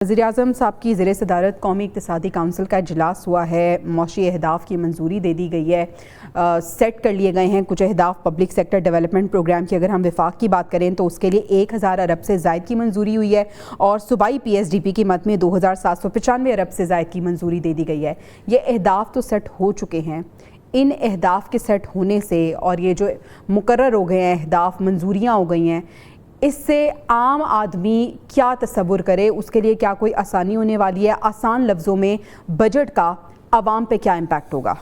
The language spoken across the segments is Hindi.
वज़ीर-ए-आज़म साहब की ज़ेर सदारत कौमी इक़्तिसादी काउंसिल का इजलास हुआ है। मौशी अहदाफ़ की मंजूरी दे दी गई है, सेट कर लिए गए हैं कुछ अहदाफ़। पब्लिक सेक्टर डेवलपमेंट प्रोग्राम की अगर हम विफाक की बात करें तो उसके लिए 1000 अरब से ज़ायद की मंजूरी हुई है और सूबाई PSDP की मद में 2795 अरब से ज़ायद की मंजूरी दे दी गई है। ये अहदाफ़ तो सेट हो चुके हैं। इन अहदाफ़ के सेट होने से और ये जो मुकर्रर हो गए हैं अहदाफ़, मंजूरियाँ हो गई हैं, इससे आम आदमी क्या तसव्वुर करे, उसके लिए क्या कोई आसानी होने वाली है? आसान लफ्ज़ों में बजट का आवाम पे क्या इम्पैक्ट होगा?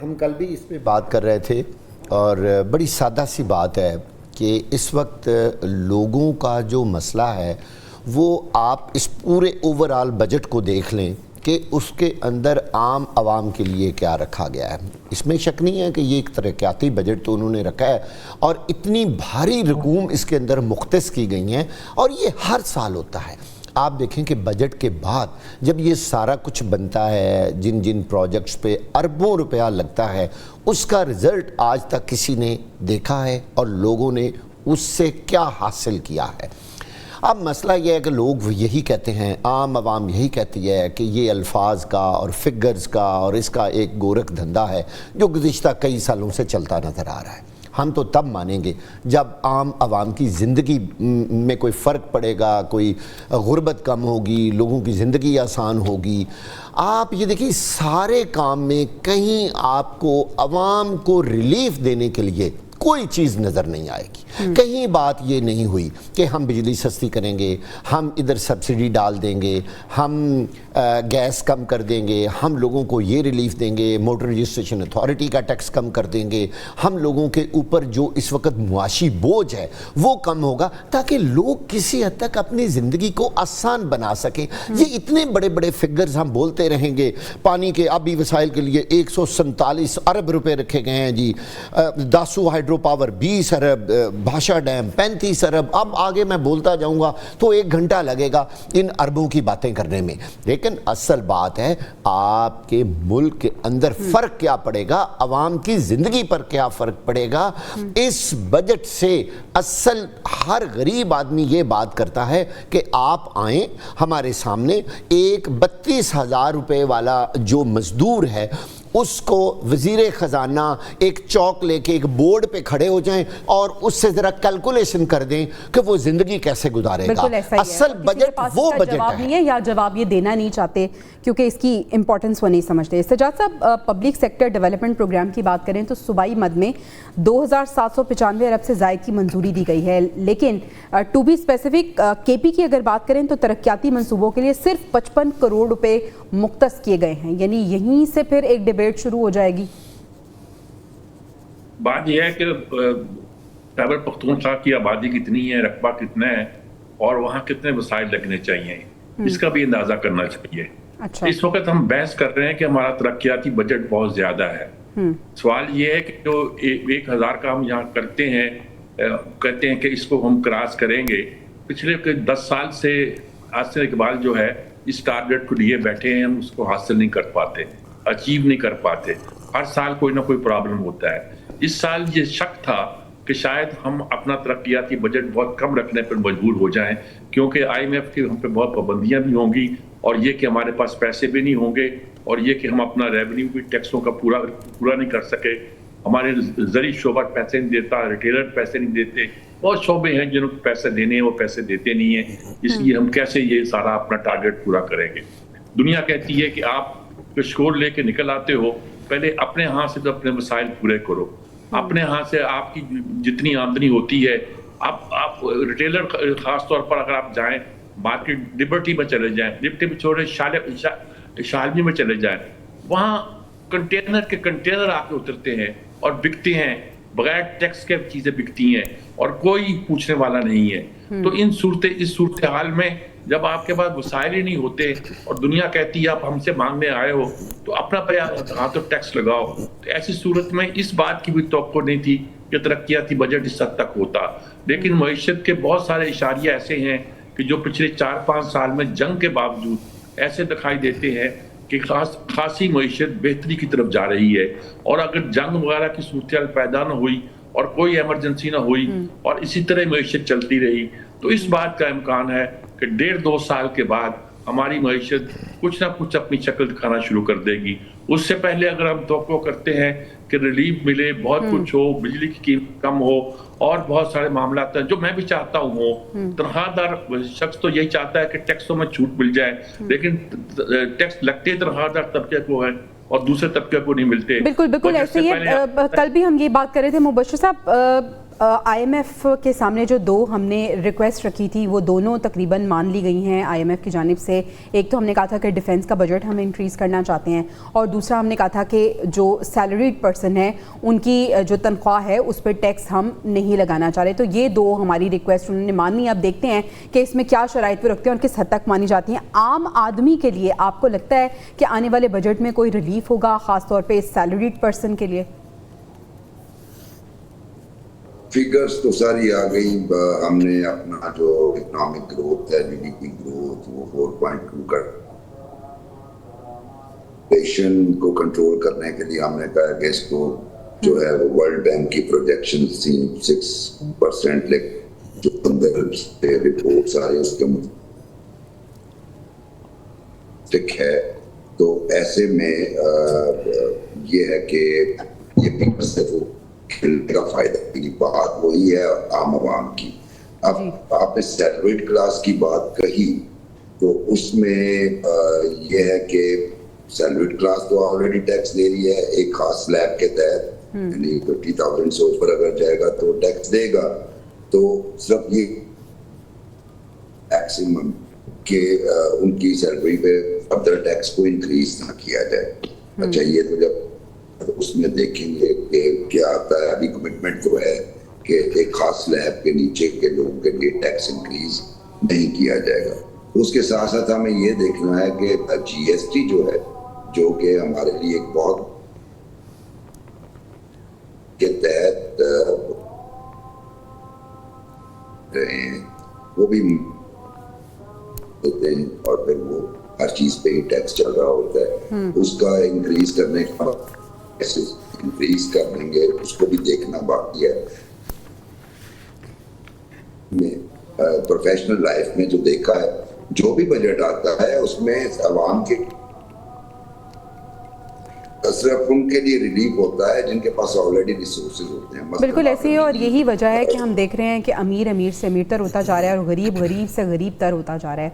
हम कल भी इस पे बात कर रहे थे और बड़ी सादा सी बात है कि इस वक्त लोगों का जो मसला है वो आप इस पूरे ओवरऑल बजट को देख लें कि उसके अंदर आम आवाम के लिए क्या रखा गया है। इसमें शक नहीं है कि ये एक तरक्याती बजट तो उन्होंने रखा है और इतनी भारी रकूम इसके अंदर मुख्तस की गई हैं और ये हर साल होता है। आप देखें कि बजट के बाद जब ये सारा कुछ बनता है, जिन जिन प्रोजेक्ट्स पे अरबों रुपया लगता है, उसका रिज़ल्ट आज तक किसी ने देखा है और लोगों ने उससे क्या हासिल किया है। अब मसला यह है कि लोग यही कहते हैं, आम आवाम यही कहती है कि ये अल्फाज का और फिगर्स का और इसका एक गोरख धंधा है जो गुज़िश्ता कई सालों से चलता नज़र आ रहा है। हम तो तब मानेंगे जब आम आवाम की ज़िंदगी में कोई फ़र्क पड़ेगा, कोई गुर्बत कम होगी, लोगों की ज़िंदगी आसान होगी। आप ये देखिए, सारे काम में कहीं आपको आवाम को रिलीफ देने के लिए कोई चीज़ नज़र नहीं आएगी। कहीं बात ये नहीं हुई कि हम बिजली सस्ती करेंगे, हम इधर सब्सिडी डाल देंगे, हम गैस कम कर देंगे, हम लोगों को ये रिलीफ देंगे, मोटर रजिस्ट्रेशन अथॉरिटी का टैक्स कम कर देंगे, हम लोगों के ऊपर जो इस वक्त मुआशी बोझ है वो कम होगा ताकि लोग किसी हद तक अपनी ज़िंदगी को आसान बना सकें। ये इतने बड़े बड़े फिगर्स हम बोलते रहेंगे। पानी के आबी वसाइल के लिए 147 अरब रुपए रखे गए हैं जी, दासू हाइड्रो पावर 20 अरब, भाषा डैम 35 अरब। अब आगे मैं बोलता जाऊंगा तो 1 घंटा लगेगा इन अरबों की बातें करने में। लेकिन असल बात है आपके मुल्क के अंदर फर्क क्या पड़ेगा, अवाम की जिंदगी पर क्या फर्क पड़ेगा। इस बजट से असल हर गरीब आदमी ये बात करता है कि आप आए हमारे सामने, एक 32,000 रुपए वाला जो मजदूर है उसको वज़ीर ख़जाना एक चौक लेके एक बोर्ड पे खड़े हो जाएं और उससे ज़रा कैलकुलेशन कर दें कि वो ज़िंदगी कैसे गुजारेगा। असल बजट वो बजट जवाब नहीं है या जवाब ये देना नहीं चाहते क्योंकि इसकी इंपॉर्टेंस वो नहीं समझते। सजाद साहब, पब्लिक सेक्टर डेवलपमेंट प्रोग्राम की बात करें तो सूबाई मद में 2795 अरब से ज़ायद की मंजूरी दी गई है, लेकिन टू बी स्पेसिफिक KP की अगर बात करें तो तरक्याती मनसूबों के लिए सिर्फ 55 करोड़ रुपए मुख्तस किए गए हैं। यानी यहीं से फिर एक डिबेट शुरू हो जाएगी। बात यह है कि खैबर पख्तूनख्वा की आबादी कितनी है, रकबा कितना है और वहाँ कितने वसाइल लगने चाहिए, इसका भी अंदाजा करना चाहिए। अच्छा। इस वक्त हम बहस कर रहे हैं कि हमारा तरक्याती बजट बहुत ज्यादा है। सवाल ये है कि जो 1000 का हम यहाँ करते हैं, कहते हैं कि इसको हम क्रॉस करेंगे। पिछले 10 साल से आज से इकबाल जो है इस टारगेट को लिए बैठे हैं, हम उसको हासिल नहीं कर पाते, अचीव नहीं कर पाते। हर साल कोई ना कोई प्रॉब्लम होता है। इस साल ये शक था कि शायद हम अपना तरक्याती बजट बहुत कम रखने पर मजबूर हो जाएं, क्योंकि IMF की हम पे बहुत पाबंदियां भी होंगी और ये कि हमारे पास पैसे भी नहीं होंगे और ये कि हम अपना रेवेन्यू भी टैक्सों का पूरा नहीं कर सके। हमारे ज़री शोबा पैसे नहीं देता, रिटेलर पैसे नहीं देते, बहुत शोबे हैं जिनको पैसे देने हैं वो पैसे देते नहीं हैं। इसलिए हम कैसे ये सारा अपना टारगेट पूरा करेंगे। दुनिया कहती है कि आप कशकोर लेके निकल आते हो, पहले अपने हाथ से तो अपने मसाइल पूरे करो। अपने हाथ से आपकी जितनी आमदनी होती है, आप रिटेलर खास तौर पर अगर आप जाएं मार्केट, लिबर्टी में चले जाएं, लिबर्टी में छोड़े शालमी में चले जाएं, वहाँ कंटेनर के कंटेनर आके उतरते हैं और बिकते हैं, बगैर टैक्स के चीजें बिकती हैं और कोई पूछने वाला नहीं है। तो इस सूरत हाल में जब आपके पास वसाइल ही नहीं होते और दुनिया कहती है आप हमसे मांगने आए हो तो अपना हाथों टैक्स लगाओ, तो ऐसी सूरत में इस बात की भी तवक्को नहीं थी कि तरक्याती बजट इस हद तक होता। लेकिन मईशत के बहुत सारे इशारे ऐसे हैं कि जो पिछले 4-5 साल में जंग के बावजूद ऐसे दिखाई देते हैं कि खासी मईशत बेहतरी की तरफ जा रही है। और अगर जंग वगैरह की सूरत पैदा न हुई और कोई एमरजेंसी ना हुई और इसी तरह मईशत चलती रही तो इस बात का इम्कान है कि 1.5-2 साल के बाद हमारी मईशत कुछ ना कुछ अपनी शक्ल दिखाना शुरू कर देगी। उससे पहले अगर हम तवक्को करते हैं कि रिलीफ मिले, बहुत कुछ हो, बिजली की कीमत कम हो और बहुत सारे मामला हैं जो मैं भी चाहता हूँ, तनख्वाहदार शख्स तो यही चाहता है कि टैक्सों में छूट मिल जाए, लेकिन टैक्स लगते तनख्वाहदार तबके को है और दूसरे तबके को नहीं मिलते। बिल्कुल बिल्कुल ऐसे ही कल भी हम ये बात कर रहे थे मुबश्शिर साहब, IMF के सामने जो 2 हमने रिक्वेस्ट रखी थी वो दोनों तकरीबन मान ली गई हैं IMF की जानिब से। एक तो हमने कहा था कि डिफेंस का बजट हम इंक्रीज़ करना चाहते हैं और दूसरा हमने कहा था कि जो सैलरीड पर्सन है उनकी जो तनख्वाह है उस पर टैक्स हम नहीं लगाना चाह रहे। तो ये 2 हमारी रिक्वेस्ट उन्होंने मानी। अब देखते हैं कि इसमें क्या शराइत रखते हैं और किस हद तक मानी जाती हैं। आम आदमी के लिए आपको लगता है कि आने वाले बजट में कोई रिलीफ होगा ख़ासतौर पर सैलरीड पर्सन के लिए? फिगर्स तो सारी आ गई। हमने अपना जो इकोनॉमिक ग्रोथ है, GDP ग्रोथ, वो 4.2 कर इन्फ्लेशन को कंट्रोल करने के लिए हमने कहा कि इसको जो है वो वर्ल्ड बैंक की प्रोजेक्शन 6% लेकिन जो अंदर से रिपोर्ट्स आ रही है उसके मुताबिक है। तो ऐसे में ये है कि ये फिगर से वो का फायदा की बात वही है आम आवाम की। अब आपने सैलरीड क्लास की बात कही तो उसमें यह है कि सैलरीड क्लास तो ऑलरेडी टैक्स दे रही है एक खास स्लैब के तहत, यानी 50,000 से ऊपर अगर जाएगा तो टैक्स देगा। तो सिर्फ ये मैक्सिमम के उनकी सैलरी पे फर्दर टैक्स को इंक्रीज ना किया जाए। अच्छा, ये तो जब उसमें देखेंगे कि क्या आता है। अभी कमिटमेंट तो है कि एक खास स्लैब के नीचे के लोगों के लिए टैक्स इंक्रीज नहीं किया जाएगा। उसके साथ साथ हमें ये देखना है कि GST जो है, जो कि हमारे लिए एक बहुत के तहत वो भी देते हैं और फिर वो हर चीज पे ही टैक्स चल रहा होता है। उसका इंक्रीज करने का इंक्रीज कर देंगे, उसको भी देखना बाकी है। प्रोफेशनल लाइफ में जो देखा है, जो भी बजट आता है उसमें अवाम के सिर्फ उनके लिए रिलीफ होता है जिनके पास ऑलरेडी रिसोर्सेज होते हैं। बिल्कुल ऐसे ही, और यही वजह है कि हम देख रहे हैं कि अमीर अमीर से अमीर तर होता जा रहा है और गरीब गरीब से गरीब तर होता जा रहा है।